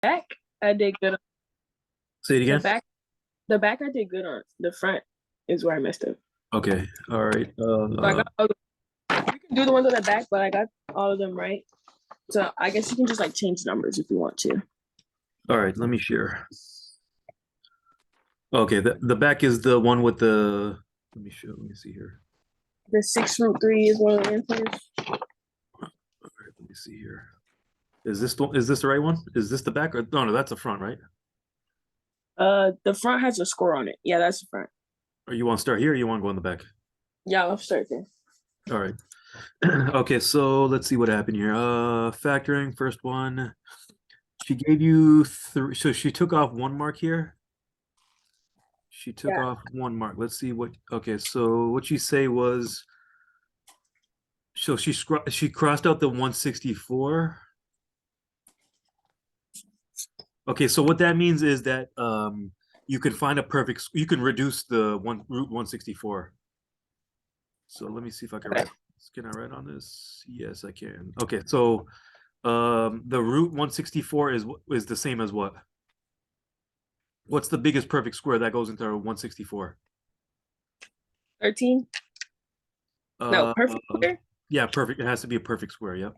back, I did good. Say it The again. back, the back, I did good on. The front is where I messed up. Okay. All right. So I got all you can do the ones on the back, but I got all of them right. So I guess you can just like change numbers if you want to. All right. Let me share. Okay. The back is the one with the. Let me show. Let me see here. The 6 root 3 is one of the answers. All right. Let me see here. Is this the right one? Is this the back or no? No, that's the front, right? The front has a score on it. Yeah, that's the front. Or you want to start here or you want to go in the back? Yeah, let's start there. All right. Okay, so let's see what happened here. Factoring, first one. She gave you three, so she took off one mark here. She took Yeah. off one mark. Let's see what, okay, so what she say was, so she crossed out the 164. Okay, so what that means is that you can find a perfect, you can reduce the one root 164. So let me see if I can Okay. write. Can I write on this? Yes, I can. Okay, so the root 164 is the same as what? What's the biggest perfect square that goes into 164? 13. No, Uh, perfect square. yeah, perfect. It has to be a perfect square. Yep.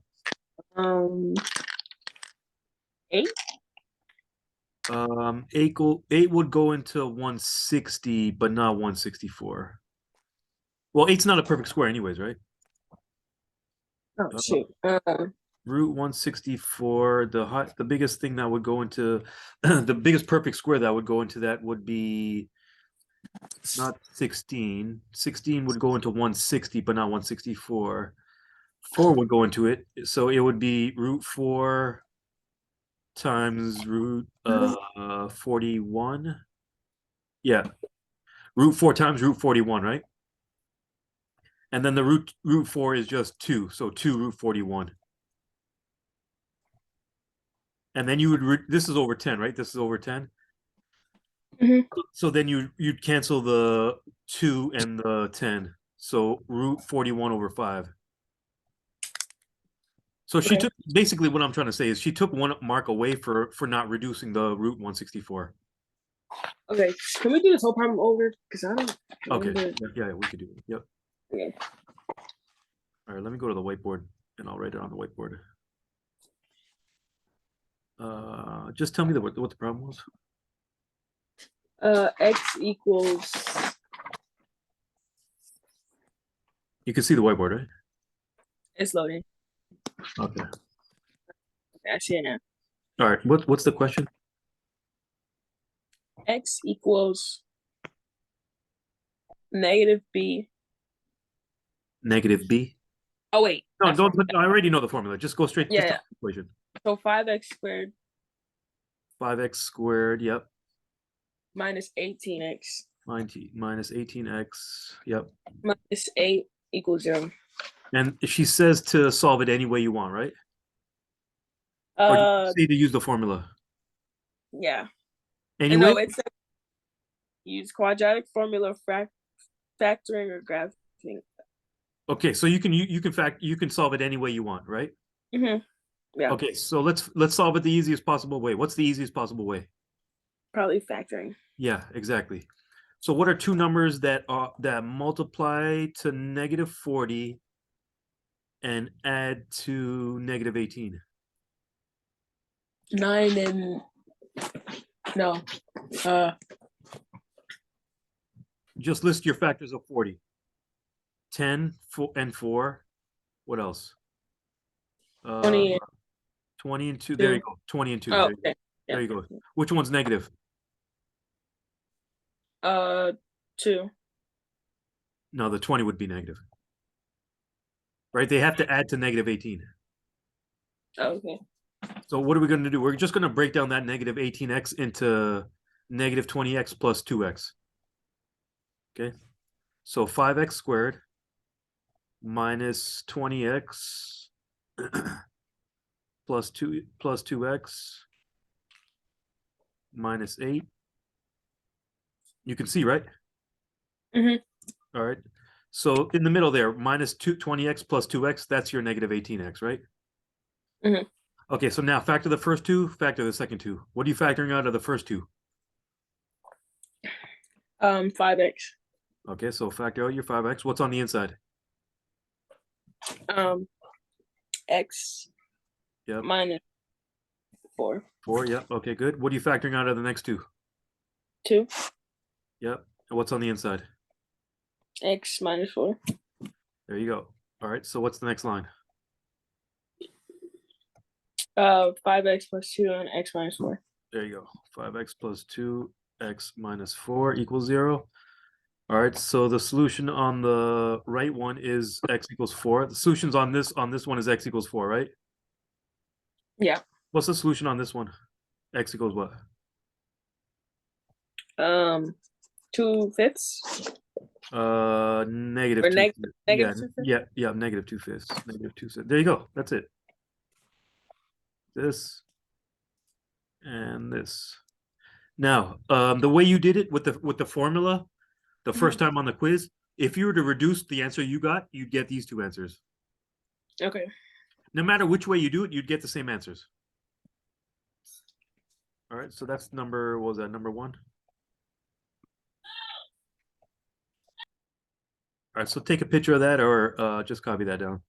8. Eight would go into 160, but not 164. Well, eight's not a perfect square, anyways, right? Oh Uh, shoot. root 164. The biggest thing that would go into the biggest perfect square that would go into that would be not 16. 16 would go into 160, but not 164. 4 would go into it, so it would be root 4 times root 41. Yeah, root 4 times root 41, right? And then the root 4 is just 2, so 2 root 41. And then you would this is over 10, right? This is over 10. Mhm. So then you'd cancel the 2 and the 10. So root 41 over 5. So she Okay. took, basically what I'm trying to say is she took one mark away for not reducing the root 164. Okay. Can we do this whole problem over? Because I don't Okay. remember. Yeah, we could do it. Yep. Okay. All right, let me go to the whiteboard and I'll write it on the whiteboard. Just tell me what the problem was. X equals. You can see the whiteboard, right? It's loading. Okay. Okay, I see it now. All right. What's the question? X equals negative b. Negative b. Oh wait, No, that's wrong. don't. I already know the formula. Just go straight. Yeah, Just tell yeah. me the equation. So 5x squared 5x squared. Yep. minus 18x 90 minus 18x. Yep. minus 8 equals 0. And she says to solve it any way you want, right? Or do you Uh, say to use the formula? yeah. And Anyway? no, it's use quadratic formula factoring or graphing. Okay, so you can solve it any way you want, right? Yeah, Okay, so let's solve it the easiest possible way. What's the easiest possible way? probably factoring. Yeah, exactly. So what are two numbers that multiply to negative 40 and add to negative 18? 9 and no. Uh, Just list your factors of 40. 10 and 4. What else? Uh 20 and 20 and 2. There you 2. go. 20 and 2. Oh, There you go. okay. There Yeah. you go. Which one's negative? 2. No, the 20 would be negative. Right? They have to add to negative 18. Oh, okay. So what are we going to do? We're just going to break down that negative 18x into negative 20x plus 2x. Okay. So 5x squared minus 20x plus 2x minus 8. You can see, right? Mm-hmm. All right. So in the middle there, minus 20x plus 2x, that's your negative 18x, right? Mm-hmm. Okay, so now factor the first two, factor the second two. What are you factoring out of the first two? 5x. Okay, so factor out your 5x. What's on the inside? X Yep. minus 4. 4, yep. Okay, good. What are you factoring out of the next two? 2. Yep. And what's on the inside? X minus 4. There you go. All right, so what's the next line? 5x plus 2 and x minus 4. There you go. 5x plus 2x minus 4 equals 0. All right, so the solution on the right one is x equals 4. The solutions on this one is x equals 4, right? Yeah. What's the solution on this one? X equals what? 2/5. Negative Or 2/5. negative 2/5? Yeah, negative 2/5. Negative 2/5. There you go. That's it. This and this. Now, the way you did it with the formula, the first time on the quiz, if you were to reduce the answer you got, you'd get these two answers. Okay. No matter which way you do it, you'd get the same answers. All right, so that's number, what was that, number 1? All right, so take a picture of that or just copy that down.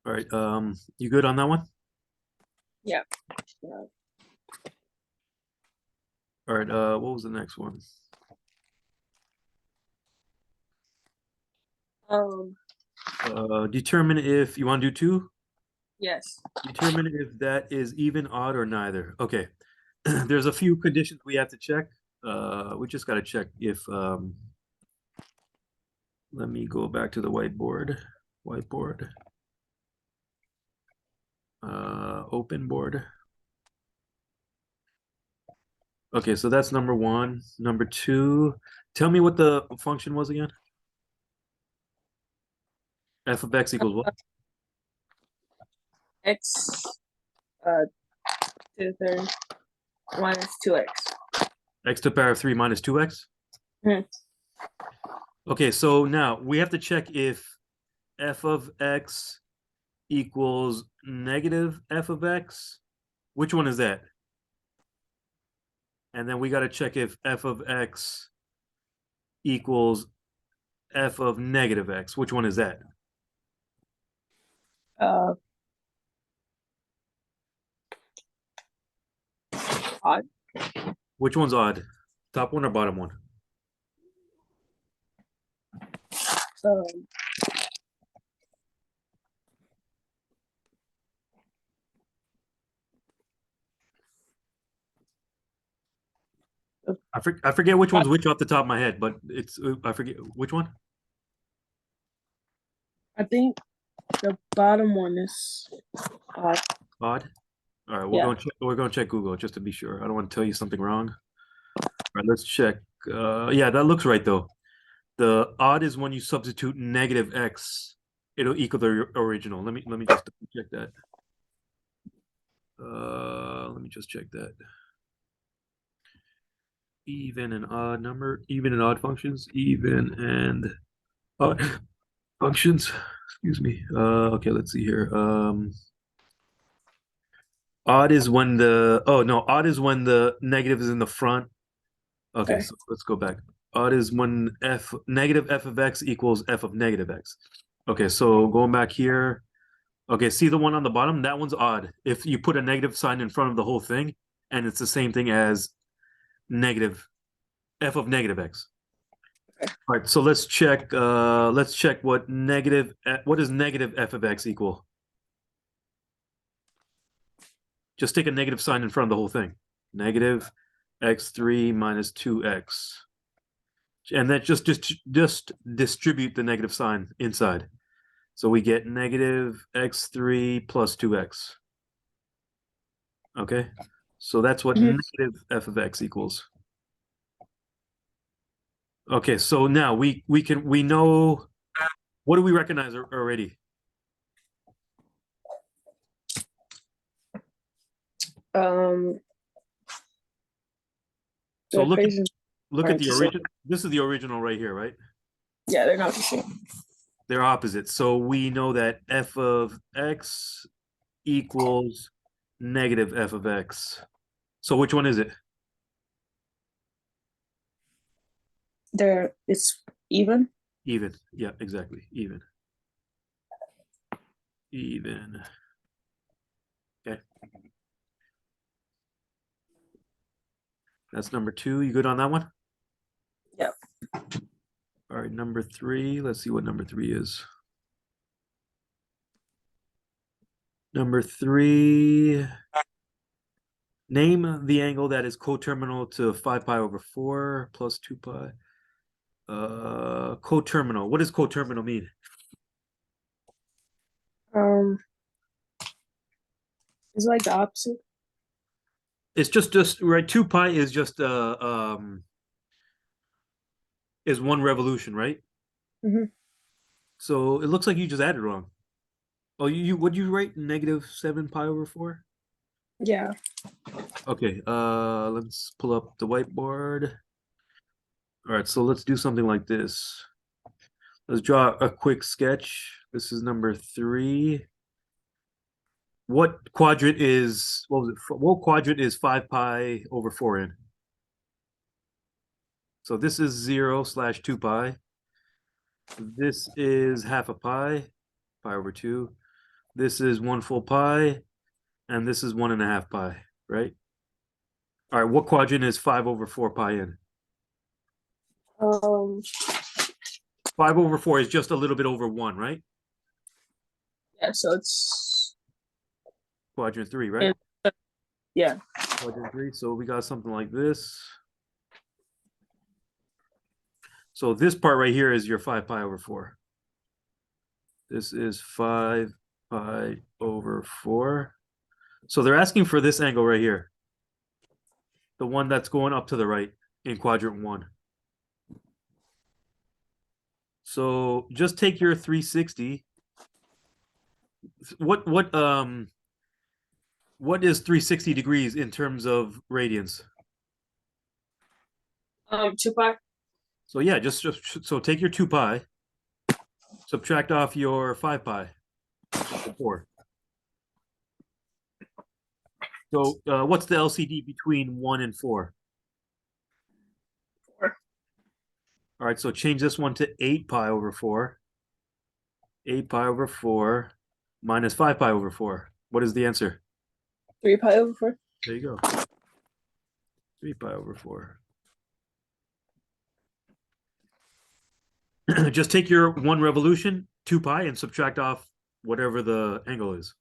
All right, you good on that one? Yeah. All right, what was the next one? Determine if you want to do 2. Yes. Determine if that is even, odd, or neither. Okay. There's a few conditions we have to check. We just got to check if let me go back to the whiteboard. Open board. Okay, so that's number 1. Number 2, tell me what the function was again. F of x equals what? X to the third minus 2x. X to the power of 3 minus 2x? Mhm. Okay, so now we have to check if f of x equals negative f of x. Which one is that? And then we got to check if f of x equals f of negative x. Which one is that? Odd. Which one's odd? Top one or bottom one? Um, I forget which one's which off the top of my head, but it's I forget which one. I think the bottom one is odd. Odd. All right, Yeah. we're going to check Google just to be sure. I don't want to tell you something wrong. All right, let's check. Yeah, that looks right though. The odd is when you substitute negative x, it'll equal the original. Let me just check that. Let me just check that. Even and odd number, even and odd functions, even and odd functions. Excuse me. Okay, let's see here. Odd is when odd is when the negative is in the front. Okay, Okay. so let's go back. Odd is when negative f of x equals f of negative x. Okay, so going back here. Okay, see the one on the bottom? That one's odd. If you put a negative sign in front of the whole thing, and it's the same thing as negative f of negative x. Okay. All right, so let's check what does negative f of x equal? Just take a negative sign in front of the whole thing. Negative x3 minus 2x. And that just distribute the negative sign inside. So we get negative x3 plus 2x. Okay, so that's what negative f of x equals. Okay, so now we know, what do we recognize already? Um, So the look at equations look at aren't the the same. original. This is the original right here, right? Yeah, they're not the same. They're opposite. So we know that f of x equals negative f of x. So which one is it? It's even. Even. Yeah, exactly. Even. Even. Okay. That's number 2. You good on that one? Yep. All right, number 3. Let's see what number 3 is. Number 3. Name the angle that is coterminal to 5 pi over 4 plus 2 pi. Coterminal. What does coterminal mean? Um, it's like the opposite. It's just right. 2 pi is just is 1 revolution, right? Mhm. So it looks like you just added wrong. Oh, you would you write negative 7 pi over 4? Yeah. Okay, let's pull up the whiteboard. All right, so let's do something like this. Let's draw a quick sketch. This is number 3. What quadrant is what was it? What quadrant is 5 pi over 4 in? So this is 0 / 2 pi. This is half a pi, pi over 2. This is 1 full pi, and this is 1.5 pi, right? All right, what quadrant is 5 over 4 pi in? Um, 5 over 4 is just a little bit over 1, right? yeah, so it's Quadrant 3, right? yeah. Quadrant 3. So we got something like this. So this part right here is your 5 pi over 4. This is 5 pi over 4. So they're asking for this angle right here. The one that's going up to the right in quadrant 1. So just take your 360. What is 360 degrees in terms of radians? 2 pi. So yeah, just so take your 2 pi, subtract off your 5 pi, 4. So what's the LCD between 1 and 4? 4. All right, so change this one to 8 pi over 4. 8 pi over 4 minus 5 pi over 4. What is the answer? 3 pi over 4. There you go. 3 pi over 4. Just take your 1 revolution, 2 pi, and subtract off whatever the angle is.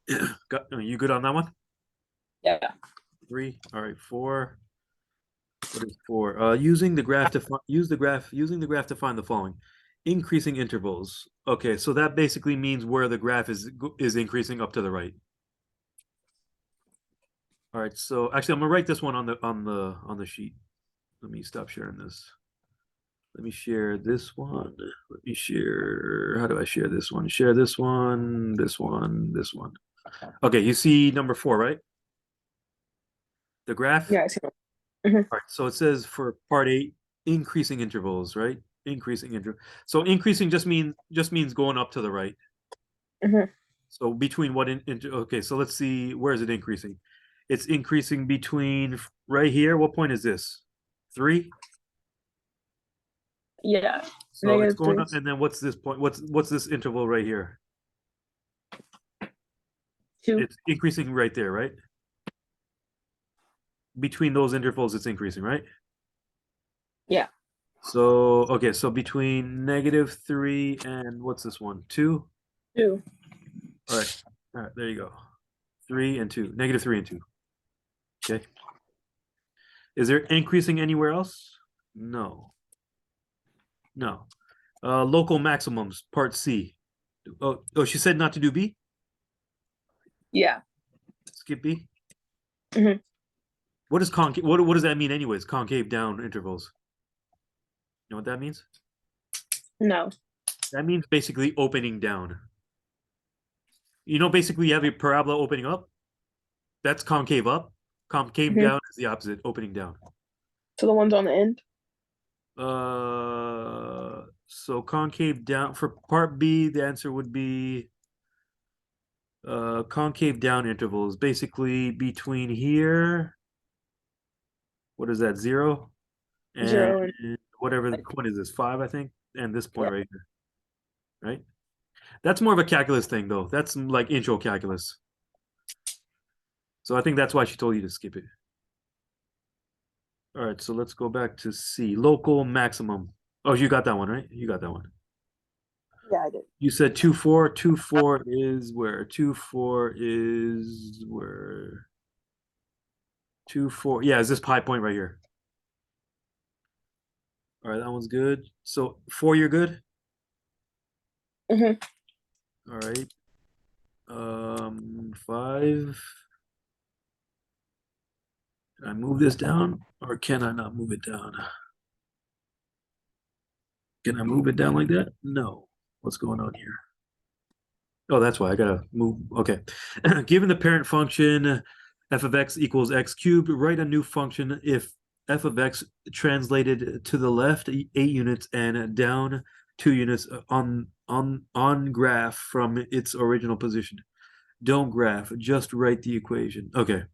You good on that one? Yeah. 3. All right, 4. What is 4? Using the graph to using the graph to find the following. Increasing intervals. Okay, so that basically means where the graph is increasing up to the right. All right, so actually I'm gonna write this one on the sheet. Let me stop sharing this. Let me share this one. Let me share. How do I share this one? Share this one, this one, this one. Okay, you see number 4, right? The graph. Yeah, I see. All right, so it says for part 8, increasing intervals, right? Increasing interval. So increasing just means going up to the right. Mhm. So between what okay, so let's see, where is it increasing? It's increasing between right here. What point is this? 3? Yeah. So it's Negative going 3. up, and then what's this point? What's this interval right here? 2. It's increasing right there, right? Between those intervals, it's increasing, right? Yeah. So okay, so between -3 and what's this one? 2? 2. All right, there you go. 3 and 2. -3 and 2. Okay. Is there increasing anywhere else? No. No. Local maximums, part C. Oh, she said not to do B? Yeah. Skip B? Mhm. What is concave? What does that mean anyways? Concave down intervals. You know what that means? No. That means basically opening down. You know, basically you have your parabola opening up. That's concave up. Concave Mhm. down is the opposite, opening down. So the ones on the end. So concave down for part B, the answer would be concave down intervals, basically between here. What is that? 0 and 0 and whatever the like, point is, 5, I think, and this yeah. point right here, right? That's more of a calculus thing, though. That's like intro calculus. So I think that's why she told you to skip it. All right, so let's go back to C. Local maximum. Oh, you got that one, right? You got that one. Yeah, I did. You said 2, 4. 2, 4 is where? 2, 4 is where? 2, 4. Yeah, is this pi point right here? All right, that one's good. So 4, you're good? Mhm. All right. 5. Can I move this down or can I not move it down? Can I move it down like that? No. What's going on here? Oh, that's why I gotta move. Okay. Given the parent function f of x equals x cubed, write a new function if f of x translated to the left 8 units and down 2 units on graph from its original position. Don't graph, just write the equation. Okay.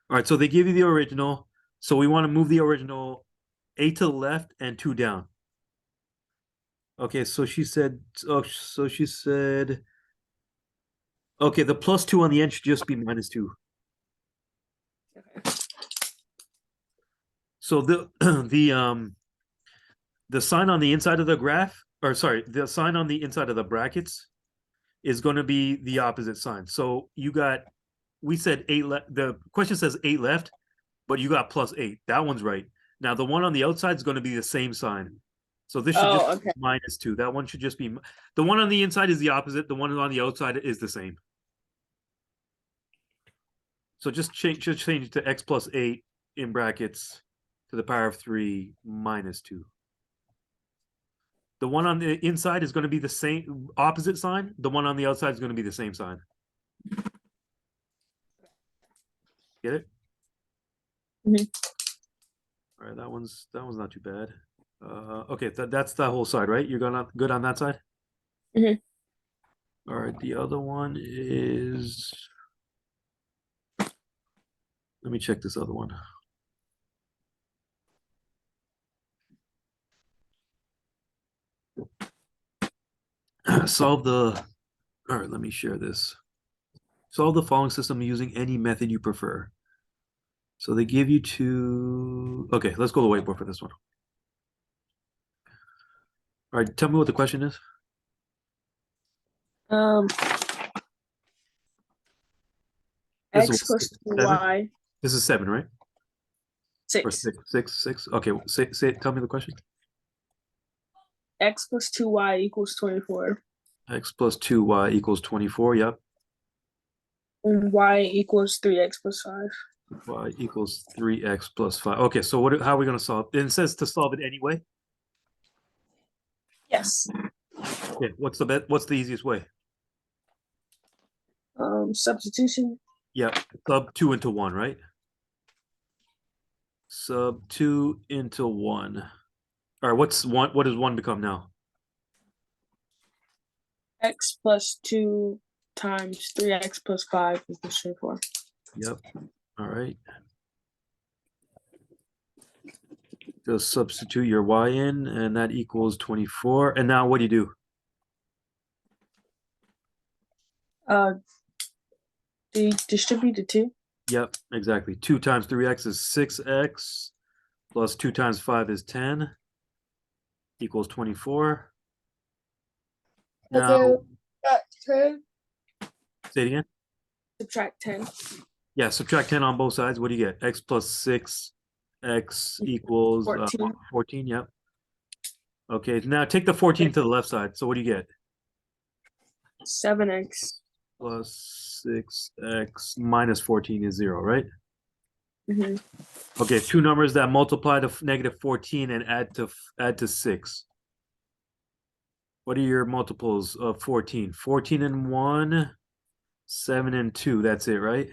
All right, so they give you the original. So we want to move the original 8 to the left and 2 down. Okay, so she said, okay, the plus 2 on the end should just be minus 2. Okay. So the sign on the inside of the graph, or sorry, the sign on the inside of the brackets is going to be the opposite sign. So we said 8 left. The question says 8 left, but you got plus 8. That one's right. Now the one on the outside is going to be the same sign. So this should just Oh, okay. be minus 2. That one should just be the one on the inside is the opposite. The one on the outside is the same. So just change it to x plus 8 in brackets to the power of 3 minus 2. The one on the inside is going to be the same opposite sign. The one on the outside is going to be the same sign. Get it? Mhm. All right, that one's not too bad. Okay, that's that whole side, right? You're good on that side? Mhm. All right, the other one is. Let me check this other one. Solve the. All right, let me share this. Solve the following system using any method you prefer. So they give you two. Okay, let's go to the whiteboard for this one. All right, tell me what the question is. Um, This X is plus seven. 2y This is 7, right? Or 6. 6, 6, 6. Okay, tell me the question. X plus 2y equals 24. X plus 2y equals 24. Yep. And y equals 3x plus 5. Y equals 3x plus 5. Okay, so how are we going to solve? It says to solve it anyway. Yes. Okay, what's the easiest way? Substitution. Yep, sub 2 into 1, right? Sub 2 into 1. All right, what does 1 become now? X plus 2 times 3x plus 5 equals 24. Yep. All right. Just substitute your y in, and that equals 24. And now what do you do? Do you distribute the 2? Yep, exactly. 2 times 3x is 6x, plus 2 times 5 is 10, equals 24. Now, Subtract 10. say it again. Subtract 10. Yeah, subtract 10 on both sides. What do you get? X plus 6, x equals 14. 14. Yep. Okay, now take the 14 to the left side. So what do you get? 7x. Plus 6x minus 14 is 0, right? Mm-hmm. Okay, two numbers that multiply to negative 14 and add to 6. What are your multiples of 14? 14 and 1, 7 and 2. That's it, right?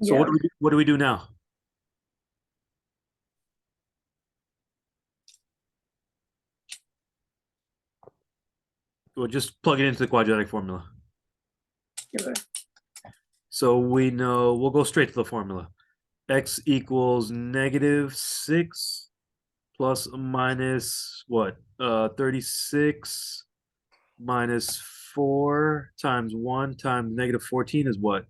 So Yeah. what do we do now? We'll just plug it into the quadratic formula. Okay. So we know we'll go straight to the formula. X equals -6 plus or minus what? 36 minus 4 times 1 times -14 is what?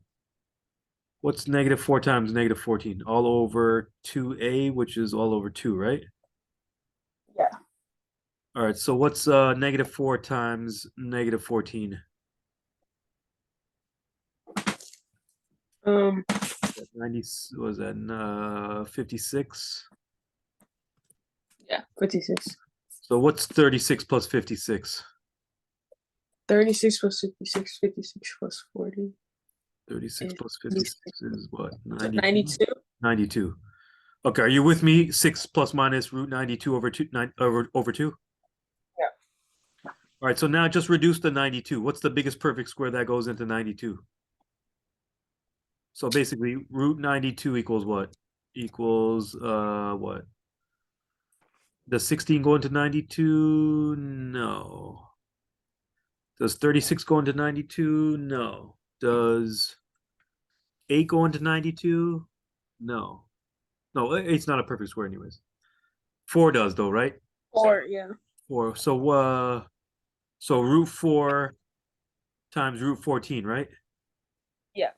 What's -4 times -14? All over 2a, which is all over 2, right? Yeah. All right, so what's -4 times -14? 90 was that 56? Yeah. 56. So what's 36 plus 56? 36 plus 56. 56 plus 40. 36 is plus 56 is what? 92. 92. Okay, are you with me? 6 plus minus root 92 over 2 over 2? Yeah. All right, so now just reduce the 92. What's the biggest perfect square that goes into 92? So basically root 92 equals what? Equals what? Does 16 go into 92? No. Does 36 go into 92? No. Does 8 go into 92? No. No, 8's not a perfect square anyways. 4 does though, right? 4. Yeah. 4. So root 4 times root 14, right? Yeah.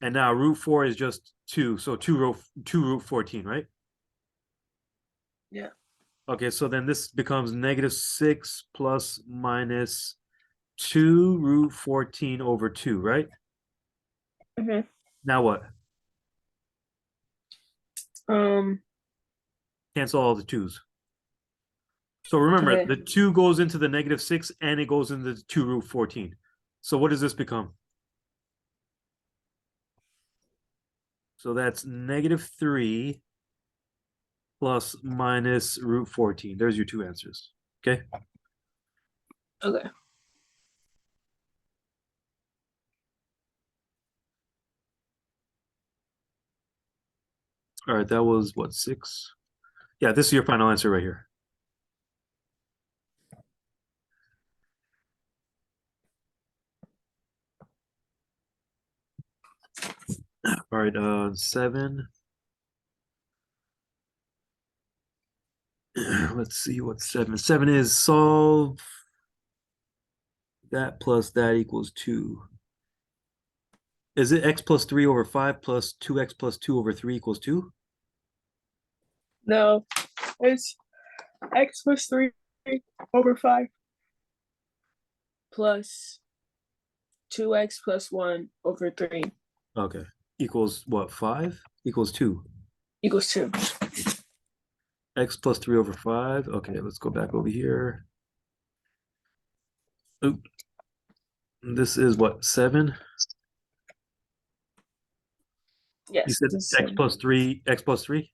And now root 4 is just 2. So 2 root 14, right? Yeah. Okay, so then this becomes -6 plus minus 2 root 14 over 2, right? Mhm. Now what? Um. Cancel all the 2's. So remember, Okay. the 2 goes into the -6 and it goes into the 2 root 14. So what does this become? So that's -3 plus minus root 14. There's your 2 answers. Okay. Okay. All right, that was what, 6? Yeah, this is your final answer right here. All right, 7. Let's see what 7 is. 7 is solve that plus that equals 2. Is it x plus 3 over 5 plus 2x plus 2 over 3 equals 2? No, it's x plus 3 over 5 plus 2x plus 1 over 3 Okay. Equals what? 5? Equals 2. equals 2. X plus 3 over 5. Okay, let's go back over here. Oop. This is what, 7? Yes. You said This x plus 3, x plus 3?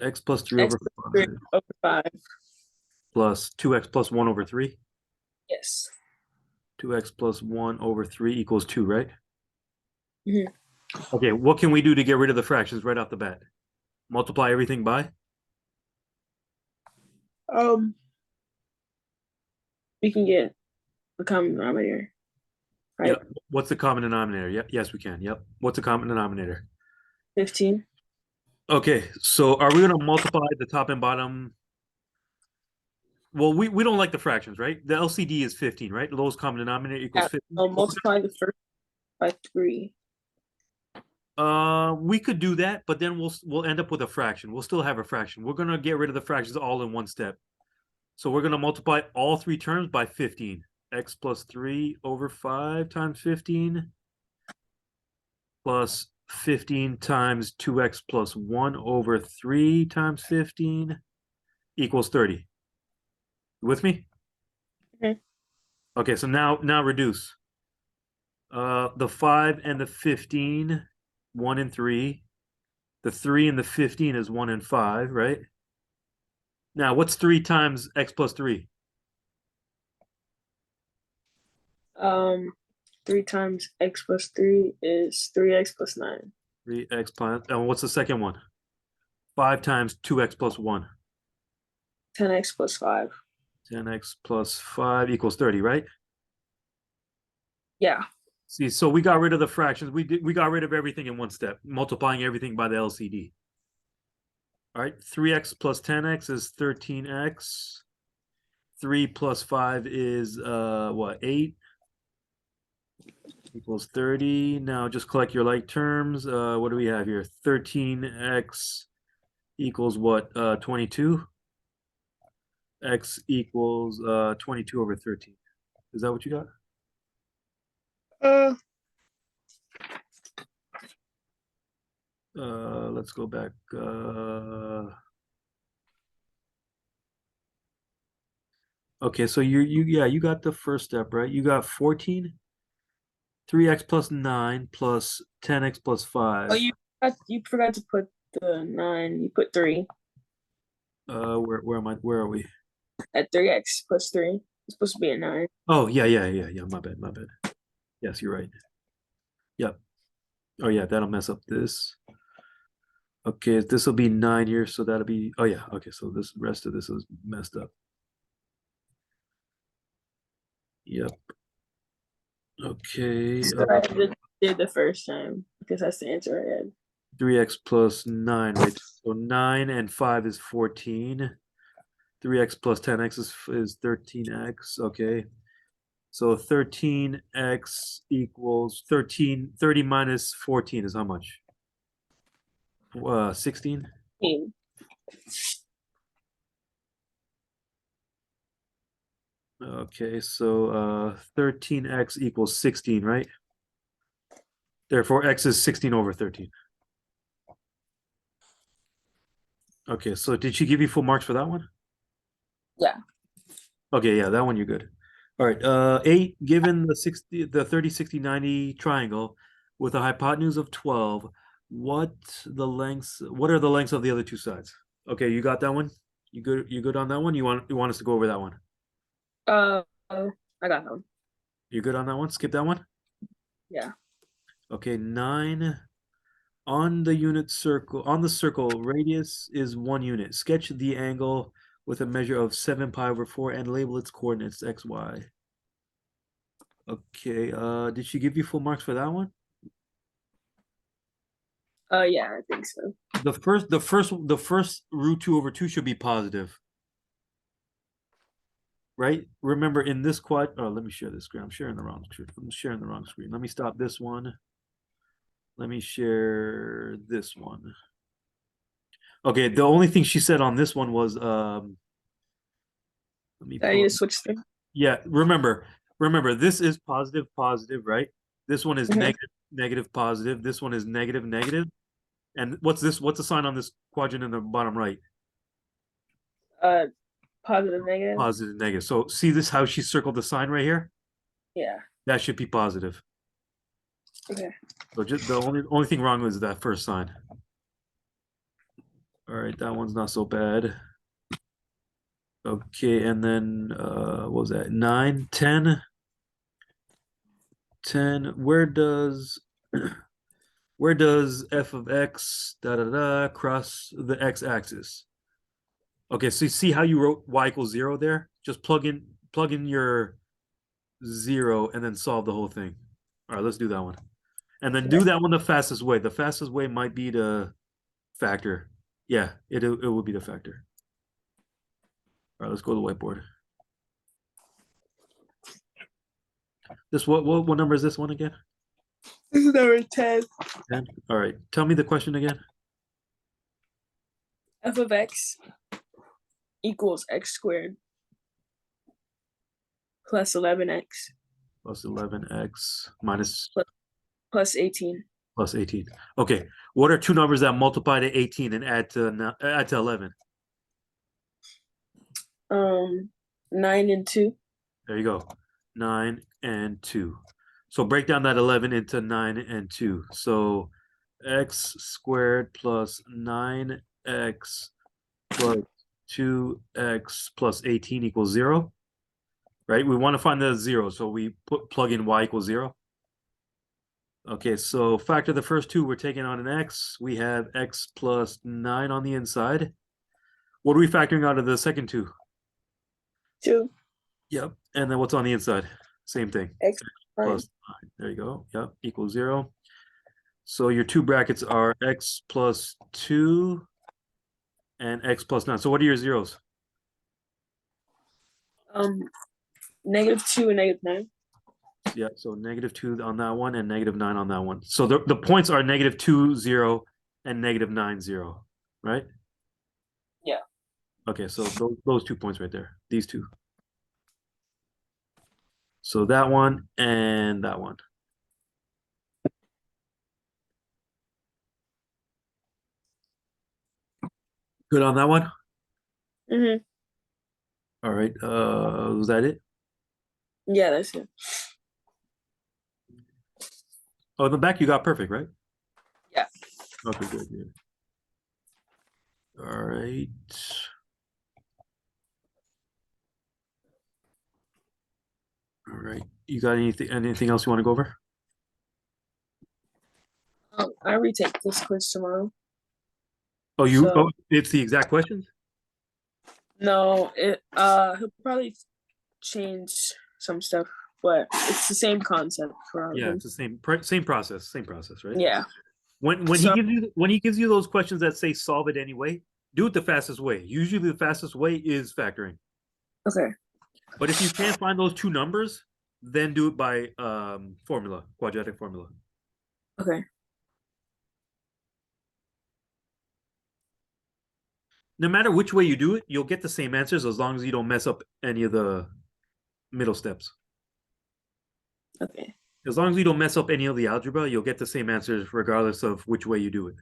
X plus 3 x over plus 3 5 over 5. plus 2x plus 1 over 3. Yes. 2x plus 1 over 3 equals 2, right? Mhm. Okay, what can we do to get rid of the fractions right off the bat? Multiply everything by? We can get the common denominator, right? Yep. What's the common denominator? Yep. Yes, we can. Yep. What's the common denominator? 15. Okay, so are we going to multiply the top and bottom? Well, we don't like the fractions, right? The LCD is 15, right? The lowest common denominator equals Yeah. 15. I'll multiply the first by 3. We could do that, but then we'll end up with a fraction. We'll still have a fraction. We're gonna get rid of the fractions all in one step. So we're gonna multiply all 3 terms by 15. X plus 3 over 5 times 15 plus 15 times 2x plus 1 over 3 times 15 equals 30. You with me? Okay. Okay, so now reduce. The 5 and the 15, 1 and 3. The 3 and the 15 is 1 and 5, right? Now, what's 3 times x plus 3? 3 times x plus 3 is 3x plus 9. 3x plus, and what's the second one? 5 times 2x plus 1. 10x plus 5. 10x plus 5 equals 30, right? Yeah. See, so we got rid of the fractions. We got rid of everything in one step, multiplying everything by the LCD. All right, 3x plus 10x is 13x. 3 plus 5 is what, 8? Equals 30. Now just collect your like terms. What do we have here? 13x equals what? 22. X equals 22 over 13. Is that what you got? Let's go back. Okay, so you got the first step, right? You got 14, 3x plus 9 plus 10x plus 5. Oh, you forgot to put the 9. You put 3 Where am I? Where are we? at 3x plus 3. It's supposed to be a 9. Oh, yeah. My bad. Yes, you're right. Yep. Oh yeah, that'll mess up this. Okay, this will be 9 here, so that'll be, oh yeah, okay, so this rest of this is messed up. Yep. Okay, So I did the first time because that's the answer I had. 3x plus 9, right? So 9 and 5 is 14. 3x plus 10x is 13x, okay. So 13x equals 13, 30 minus 14 is how much? 16? Okay, so 13x equals 16, right? Therefore, x is 16 over 13. Okay, so did she give you full marks for that one? Yeah. Okay, yeah, that one you're good. All right, 8, given the 30, 60, 90 triangle with a hypotenuse of 12, what are the lengths of the other two sides? Okay, you got that one? You good on that one? You want us to go over that one? I got him. You good on that one? Skip that one? Yeah. Okay, 9 on the circle radius is 1 unit. Sketch the angle with a measure of 7 pi over 4 and label its coordinates x, y. Okay, did she give you full marks for that one? Yeah, I think so. The first root 2 over 2 should be positive. Right? Remember in this let me share this screen. I'm sharing the wrong screen. Let me stop this one. Let me share this one. Okay, the only thing she said on this one was let me I need to switch them. yeah, remember this is positive, right? This one is negative, positive. This one is negative, negative. And what's this? What's the sign on this quadrant in the bottom right? Positive, negative. Positive, negative. So see this how she circled the sign right here? Yeah. That should be positive. Okay. So just the only thing wrong was that first sign. All right, that one's not so bad. Okay, and then what was that? 9, 10. 10. Where does f of x cross the x-axis? Okay, so you see how you wrote y equals 0 there? Just plug in your 0 and then solve the whole thing. All right, let's do that one. And then do that one the fastest way. The fastest way might be to factor. Yeah, it will be the factor. All right, let's go to the whiteboard. This what number is this one again? This is number 10. 10. All right, tell me the question again. F of x equals x squared plus 11x Plus 11x minus plus 18. plus 18. Okay, what are two numbers that multiply to 18 and add to 11? 9 and 2. There you go. 9 and 2. So break down that 11 into 9 and 2. So x squared plus 9x plus 2x plus 18 equals 0, right? We want to find the 0, so we plug in y equals 0. Okay, so factor the first two, we're taking on an x. We have x plus 9 on the inside. What are we factoring out of the second two? 2. Yep. And then what's on the inside? Same thing. X Plus 9. There you go. Yep. Equals 0. So your two brackets are x plus 2 and x plus 9. So what are your zeros? -2 and -9. Yeah, so -2 on that one and -9 on that one. So the points are -2, 0, and -9, 0, right? Yeah. Okay, so those 2 points right there, these two. So that one and that one. Good on that one? Mm-hmm. All right, was that it? Yeah, that's it. Oh, in the back you got perfect, right? Yeah. Okay, good. All right. All right. You got anything else you want to go over? I retake this quiz tomorrow. Oh, So- it's the exact questions? No, he'll probably change some stuff, but it's the same concept for all Yeah, of them. it's the same process, right? Yeah. When he gives you those questions that say solve it anyway, do it the fastest way. Usually the fastest way is factoring. Okay. But if you can't find those two numbers, then do it by formula, quadratic formula. Okay. No matter which way you do it, you'll get the same answers as long as you don't mess up any of the middle steps. Okay. As long as you don't mess up any of the algebra, you'll get the same answers regardless of which way you do it.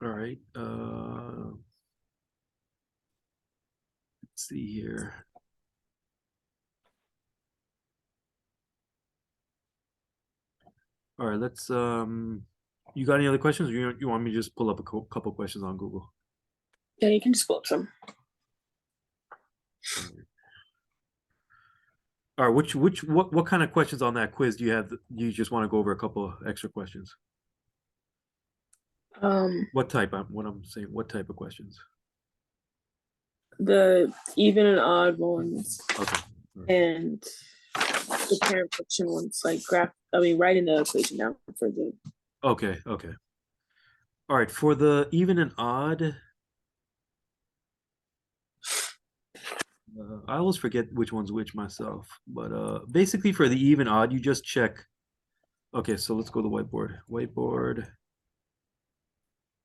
All right. Let's see here. All right, let's you got any other questions, or you want me to just pull up a couple questions on Google? Yeah, you can just pull up some. All right, what kind of questions on that quiz do you have? Do you just want to go over a couple extra questions? What type? What I'm saying, what type of questions? The even and odd ones. Okay. And the parent function ones, like writing the equation down for the. Okay. All right, for the even and odd, I always forget which one's which myself, but basically for the even odd, you just check. Okay, so let's go to the whiteboard. Whiteboard.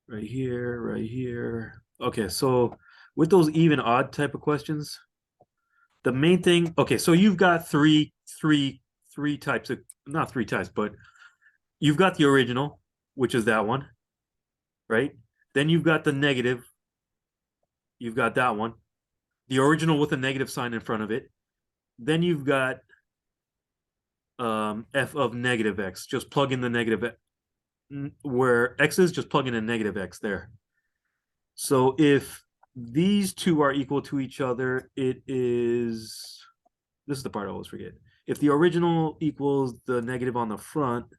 Right here. Okay, so with those even odd type of questions, the main thing, okay, so you've got three types of, not three types, but you've got the original, which is that one, right? Then you've got the negative, you've got that one, the original with a negative sign in front of it. Then you've got f of negative x, just plug in the negative, where x is, just plug in a negative x there. So if these two are equal to each other, it is, this is the part I always forget. If the original equals the negative on the front,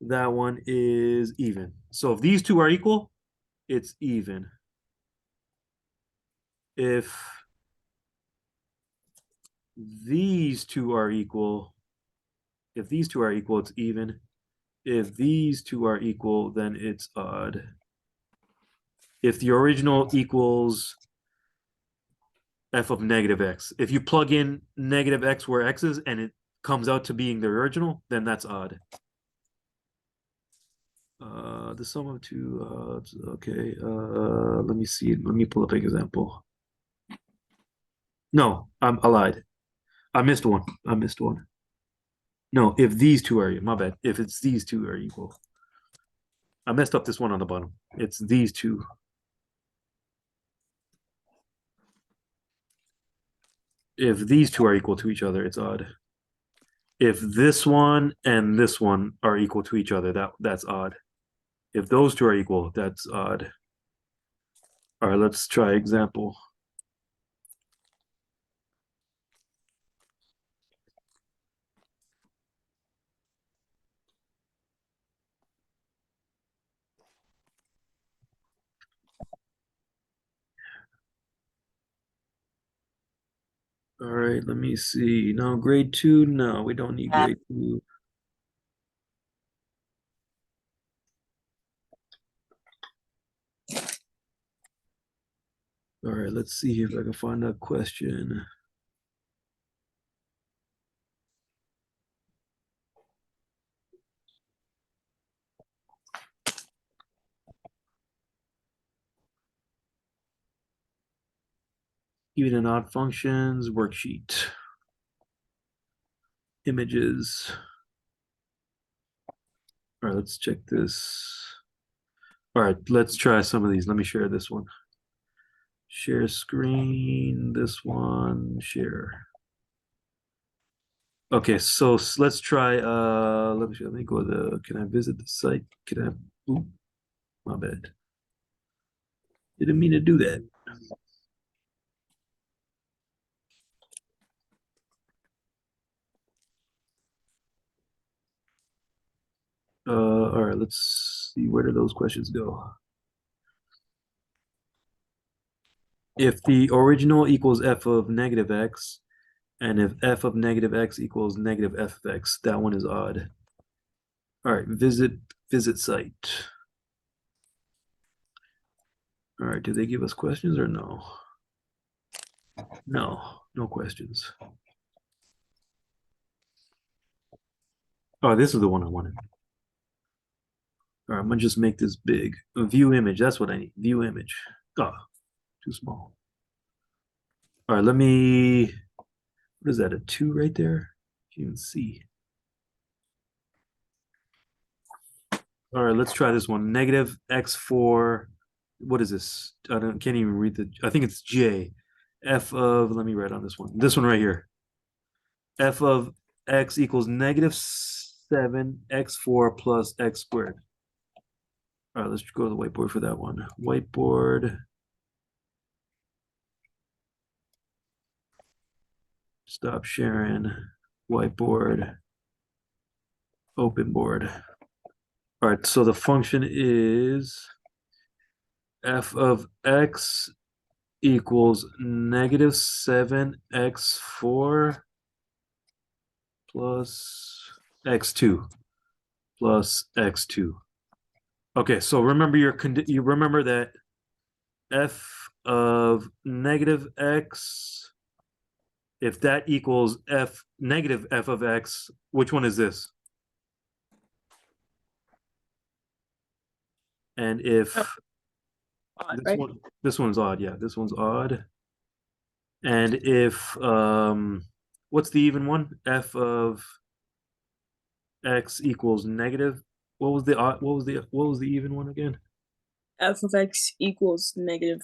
that one is even. So if these two are equal, it's even. If these two are equal, it's even. If these two are equal, then it's odd. If the original equals f of negative x, if you plug in negative x where x is and it comes out to being the original, then that's odd. The sum of two odds. Okay. Let me see. Let me pull up an example. No, I lied. I missed one. No, if these two are, my bad. If it's these two are equal. I messed up this one on the bottom. It's these two. If these two are equal to each other, it's odd. If this one and this one are equal to each other, that's odd. If those two are equal, that's odd. All right, let's try example. All right, let me see. No, grade 2. No, we don't need grade 2. All right, let's see if I can find that question. Even and odd functions, worksheet. Images. All right, let's check this. All right, let's try some of these. Let me share this one. Share screen, this one, share. Okay, so let's try, let me go to, can I visit the site? Can I, ooh, my bad. Didn't mean to do that. All right, let's see, where do those questions go? If the original equals f of negative x, and if f of negative x equals negative f of x, that one is odd. All right, visit site. All right, do they give us questions or no? No questions. Oh, this is the one I wanted. All right, I'm gonna just make this big. View image, that's what I need. View image. Oh, too small. All right, let me, what is that, a 2 right there? You can see. All right, let's try this one. Negative x4, what is this? Can't even read I think it's J. F of, let me write on this one. This one right here. F of x equals negative 7 x4 plus x squared. All right, let's go to the whiteboard for that one. Whiteboard. Stop sharing. Whiteboard. Open board. All right, so the function is f of x equals negative 7x4 plus x2 plus x2. Okay, so remember you remember that f of negative x, if that equals f negative f of x, which one is this? And if Odd, right? this one's odd, yeah, this one's odd. And if what's the even one? F of x equals negative. What was the even one again? F of x equals negative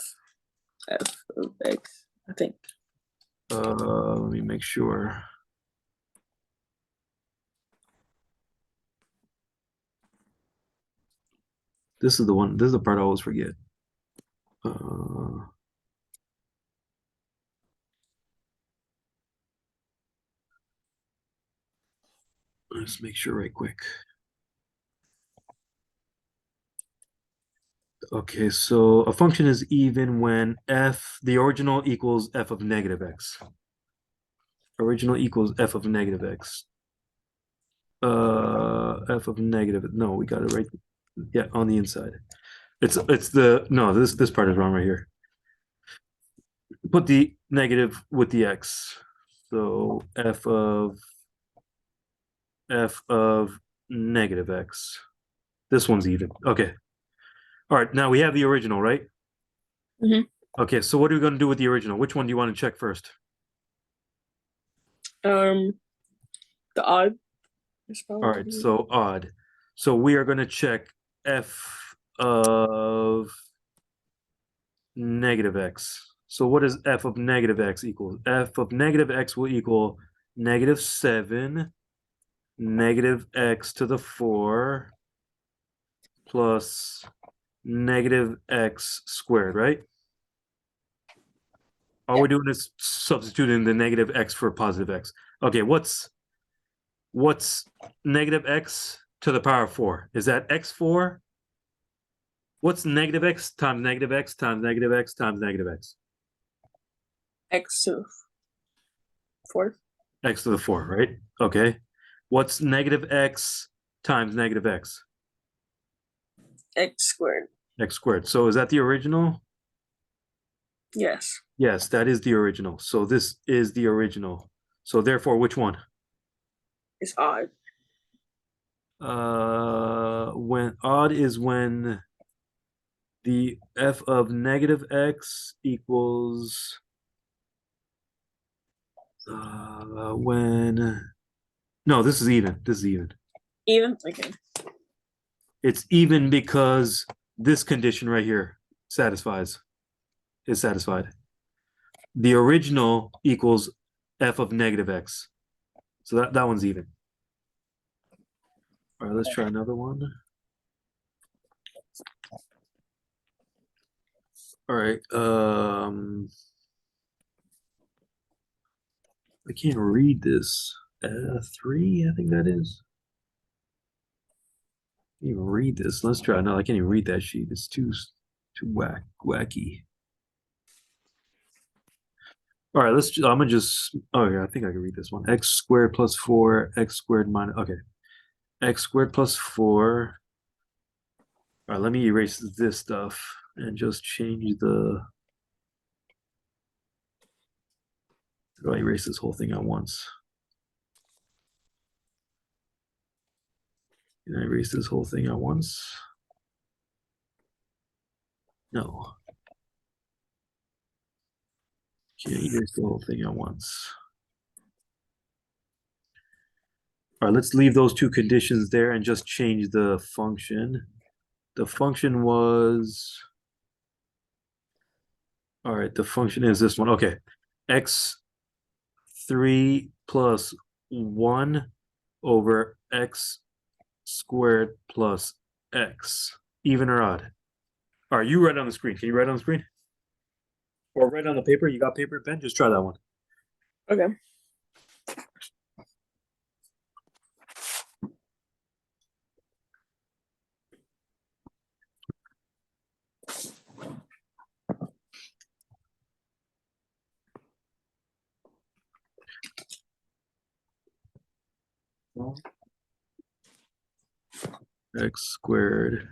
f of x, I think. Let me make sure. This is the one. This is the part I always forget. Let's make sure right quick. Okay, so a function is even when f, the original equals f of negative x. Original equals f of negative x. F of negative, no, we got it right. Yeah, on the inside. It's the, no, this part is wrong right here. Put the negative with the x. So f of f of negative x. This one's even. Okay. All right, now we have the original, right? Mhm. Okay, so what are we going to do with the original? Which one do you want to check first? The odd. Is All probably right, so odd. So we are going to check f of negative x. So what does f of negative x equal? F of negative x will equal -7 negative x to the 4 plus negative x squared, right? All we're doing is substituting the negative x for positive x. Okay, what's negative x to the power of 4? Is that x4? What's negative x times negative x times negative x times negative x? x to 4. X to the 4, right? Okay. What's negative x times negative x? X squared. X squared. So is that the original? Yes. Yes, that is the original. So this is the original. So therefore, which one? It's odd. When odd is when the f of negative x equals when no, this is even. This is even. Even? Okay. It's even because this condition right here is satisfied. The original equals f of negative x. So that one's even. All right, let's try another one. All right. I can't read this. 3, I think that is. Can't even read this. Let's try. No, I can't even read that sheet. It's too wacky. All right, let's. I'm gonna just. Oh yeah, I think I can read this one. X squared plus 4, x squared minus. Okay, x squared plus 4. All right, let me erase this stuff and just change the. Do I erase this whole thing at once? Can I erase this whole thing at once? No. Can't erase the whole thing at once. All right, let's leave those two conditions there and just change the function. The function was. All right, the function is this one. Okay. x3 plus 1 over x squared plus x. Even or odd? All right, you write on the screen. Can you write on the screen? Or write on the paper? You got paper and pen? Just try that one. Okay. X squared.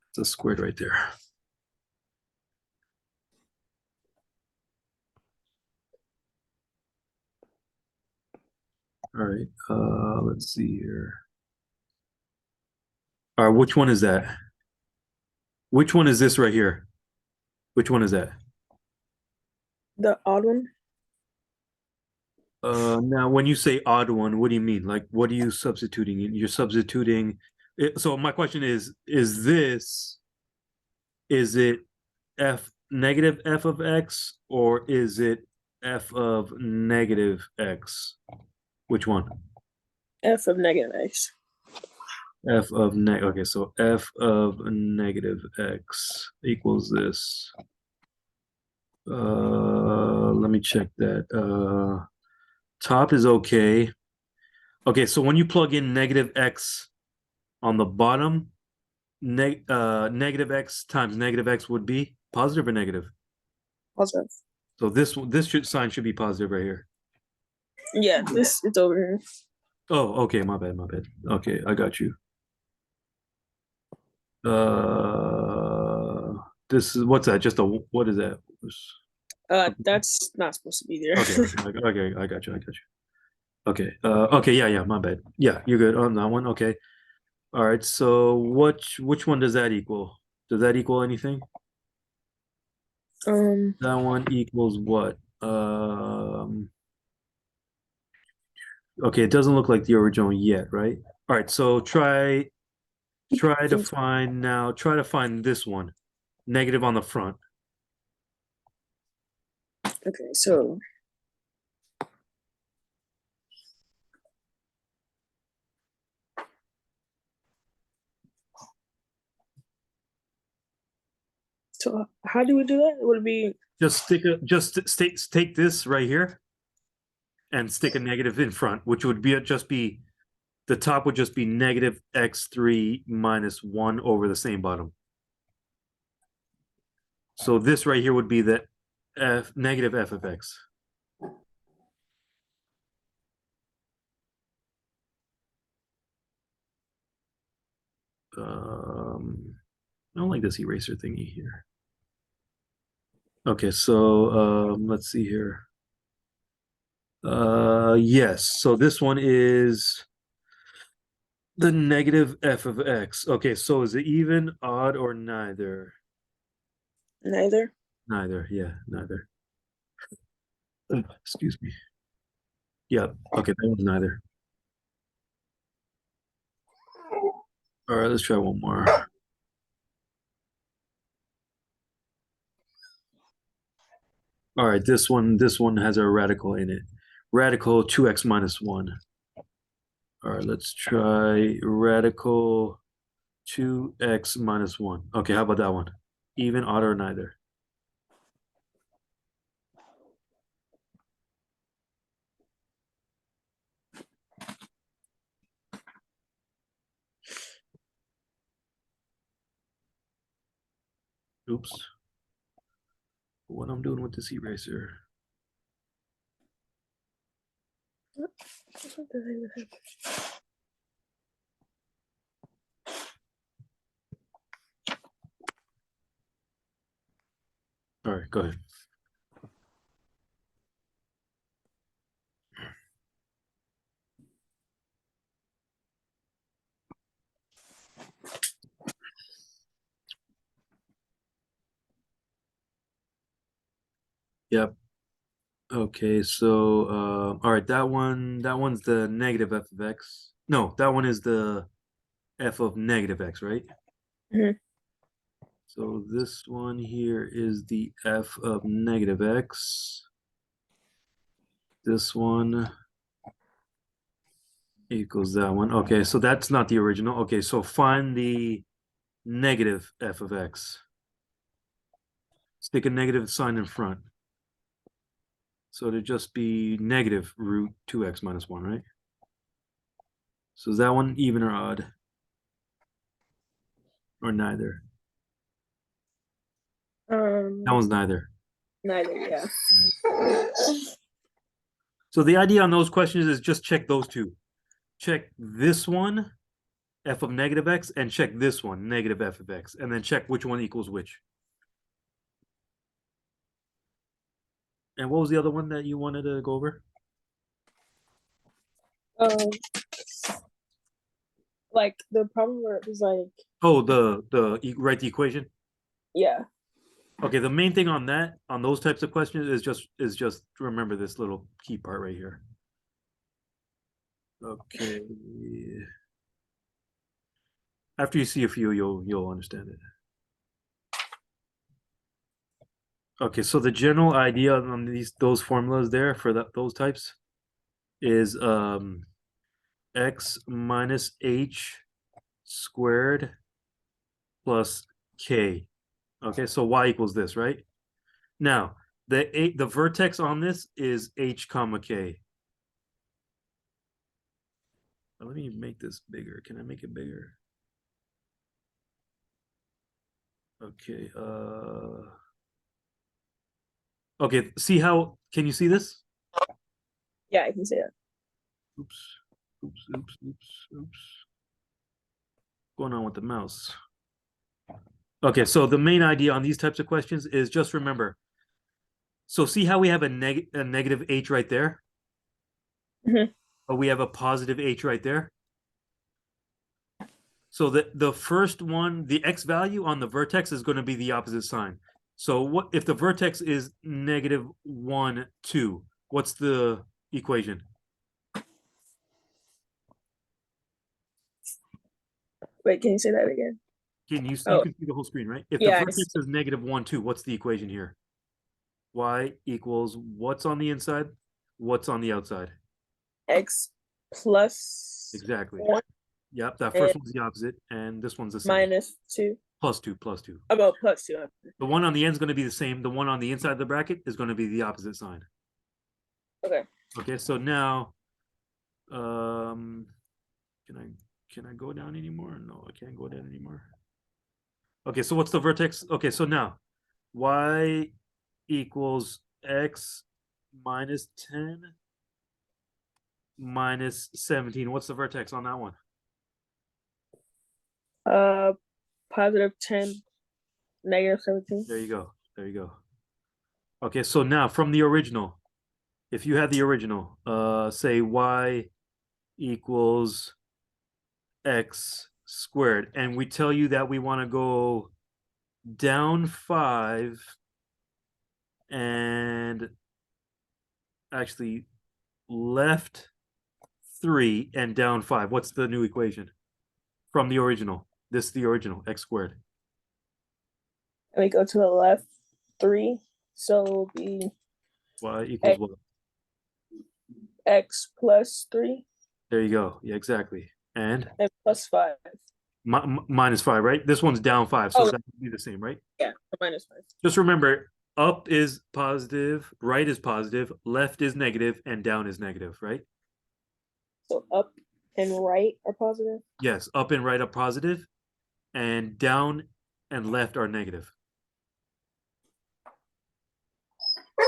It's a squared right there. All right, let's see here. All right, which one is that? Which one is this right here? Which one is that? The odd one? Now when you say odd one, what do you mean? Like, what are you substituting in? You're substituting. So my question is it negative f of x, or is it f of negative x? Which one? F of negative x. F of okay, so f of negative x equals this. Let me check that. Top is okay. Okay, so when you plug in negative x on the bottom, negative x times negative x would be positive or negative? Positive. So this sign should be positive right here. Yeah, it's over here. Oh, okay, my bad. Okay, I got you. This is what's that? Just a what is that? That's not supposed to be there. Okay, I got you. Okay. Okay. Yeah. My bad. Yeah, you're good on that one. Okay. All right. So which one does that equal? Does that equal anything? Um, That one equals what? Okay, it doesn't look like the original yet, right? All right, so try to find this one. Negative on the front. okay, so how do we do that? Would it be Take this right here and stick a negative in front, which would be the top would just be negative x3 minus 1 over the same bottom. So this right here would be the negative f of x. I don't like this eraser thingy here. Okay, so let's see here. Yes. So this one is the negative f of x. Okay, so is it even, odd, or neither? neither? Neither. Yeah, neither. Excuse me. Yeah. Okay, that one's neither. All right, let's try one more. All right, this one has a radical in it. Radical 2x minus 1. All right, let's try radical 2x minus 1. Okay, how about that one? Even, odd, or neither? Oops. What I'm doing with this eraser. All right, go ahead. Yep. Okay, so all right, that one's the negative f of x. No, that one is the f of negative x, right? Mhm. So this one here is the f of negative x. This one equals that one. Okay, so that's not the original. Okay, so find the negative f of x. Stick a negative sign in front. So it'd just be negative root 2x minus 1, right? So is that one even or odd? Or neither? That one's neither. Neither, yeah. So the idea on those questions is just check those two. Check this one, f of negative x, and check this one, negative f of x, and then check which one equals which. And what was the other one that you wanted to go over? Um, like the problem where it was like, Oh, write the equation. yeah. Okay, the main thing on that, on those types of questions, is just remember this little key part right here. Okay. After you see a few, you'll understand it. Okay, so the general idea on those formulas there for those types is x minus h squared plus k. Okay, so y equals this, right? Now, the vertex on this is h comma k. Let me make this bigger. Can I make it bigger? Okay. Okay, see how, can you see this? Yeah, I can say that. Oops. Oops. Going on with the mouse? Okay, so the main idea on these types of questions is just remember. So see how we have a negative h right there? Mhm. but we have a positive h right there. So the first one, the x value on the vertex is going to be the opposite sign. So what if the vertex is negative 1, 2? What's the equation? Wait, can you say that again? Can you Oh. can see the whole screen, right? If Yeah, the I vertex is negative 1, 2, what's the equation here? Y equals what's on the inside, what's on the outside? X plus Exactly. 1 Yep, that and first one's the opposite, and this one's the same. minus 2. Plus 2, plus 2. About plus 2. The one on the end is going to be the same. The one on the inside of the bracket is going to be the opposite sign. Okay. Okay, so now, can I go down anymore? No, I can't go down anymore. Okay, so what's the vertex? Okay, so now y equals x minus 10 minus 17. What's the vertex on that one? Positive 10, negative 17. There you go. There you go. Okay, so now from the original, if you had the original, say y equals x squared, and we tell you that we want to go down 5 and actually left 3 and down 5. What's the new equation from the original? This is the original, x squared. And we go to the left 3, so it'll be Y equals what? x plus 3 There you go. Yeah, exactly. And and plus 5. minus 5, right? This one's down 5, so that would be the same, right? Yeah, minus 5. Just remember, up is positive, right is positive, left is negative, and down is negative, right? So up and right are positive. Yes, up and right are positive, and down and left are negative.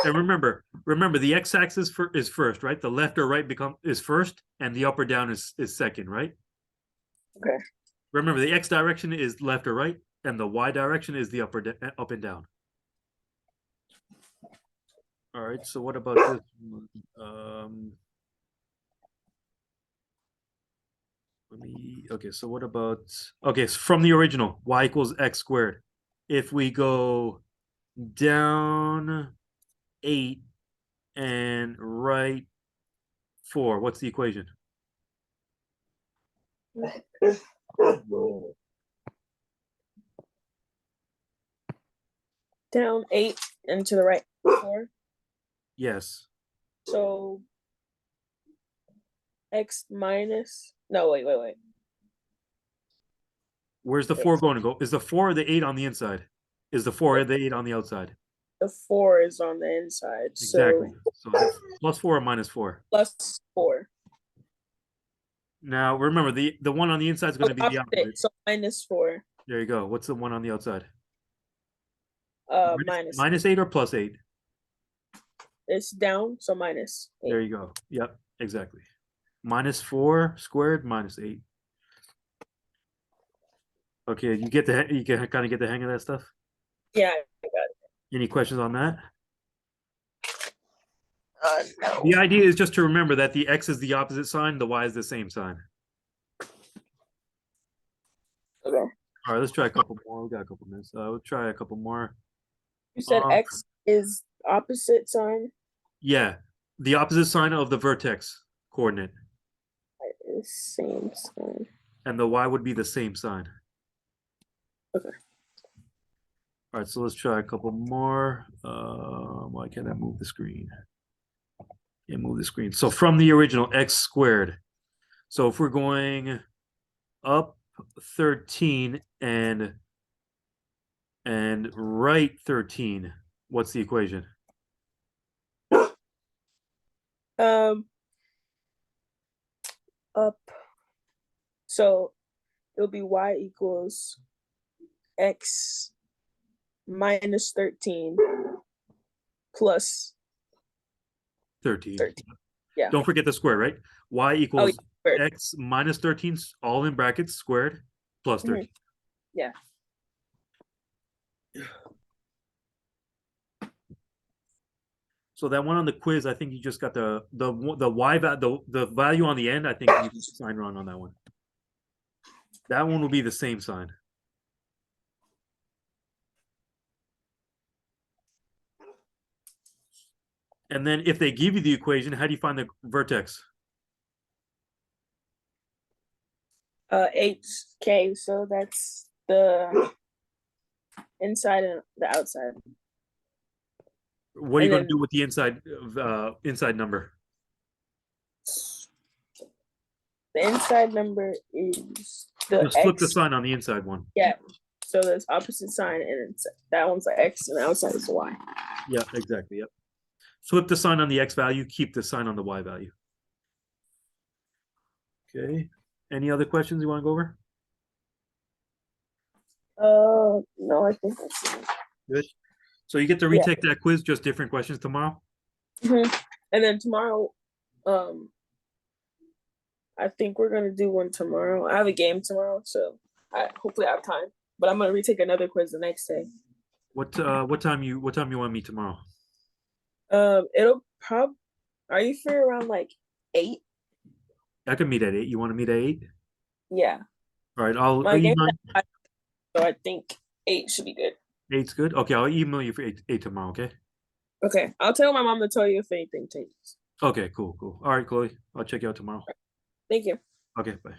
And remember, the x-axis is first, right? The left or right is first, and the up or down is second, right? Okay. Remember, the x direction is left or right, and the y direction is the up and down. All right. So what about this one? Okay. So what about? Okay, so from the original, y equals x squared. If we go down 8 and right 4, what's the equation? Down 8 and to the right 4. Yes. So x minus. No, wait. Where's the 4 going to go? Is the 4 or the 8 on the inside? Is the 4 or the 8 on the outside? The 4 is on the inside. Exactly. So So plus 4 or minus 4? plus 4. Now remember, the one on the inside is going to be the opposite. So minus 4. There you go. What's the one on the outside? Minus. Minus 8 or plus 8? It's down, so minus 8. There you go. Yep, exactly. Minus 4 squared minus 8. Okay, you can kind of get the hang of that stuff. Yeah, I got it. Any questions on that? No. The idea is just to remember that the x is the opposite sign, the y is the same sign. Okay. All right, let's try a couple more. We got a couple minutes. We'll try a couple more. You said x is opposite sign? Yeah, the opposite sign of the vertex coordinate. Same sign. And the y would be the same sign. Okay. All right, so let's try a couple more. Why can't I move the screen? Can't move the screen. So from the original, x squared. So if we're going up 13 and right 13, what's the equation? Up. So it'll be y equals x minus 13 plus 13. 13. Yeah. Don't forget the square, right? Y equals yeah, x minus 13, all in brackets, squared, plus 13. Yeah. So that one on the quiz, I think you just got the y the value on the end. I think you signed wrong on that one. That one will be the same sign. And then if they give you the equation, how do you find the vertex? HK, so that's the inside and the outside. What are you And going to then- do with the inside number? The inside number is the Just flip the X. sign on the inside one. Yeah. So there's opposite sign, and it's that one's the X, and the outside is the Y. Yeah, exactly. Yep. Flip the sign on the X value, keep the sign on the Y value. Okay. Any other questions you want to go over? No, I think that's it. Good. So you get to retake that quiz, just different questions tomorrow? And then tomorrow, I think we're gonna do one tomorrow. I have a game tomorrow, so I hopefully I have time. But I'm gonna retake another quiz the next day. What time you want to meet tomorrow? It'll are you free around like 8? I can meet at 8. You want to meet at 8? Yeah. All right, I'll My email. so I think 8 should be good. 8's good. Okay, I'll email you for 8 tomorrow. Okay. Okay. I'll tell my mom to tell you if anything changes. Okay, cool. All right, Chloe. I'll check you out tomorrow. Thank you. Okay, bye.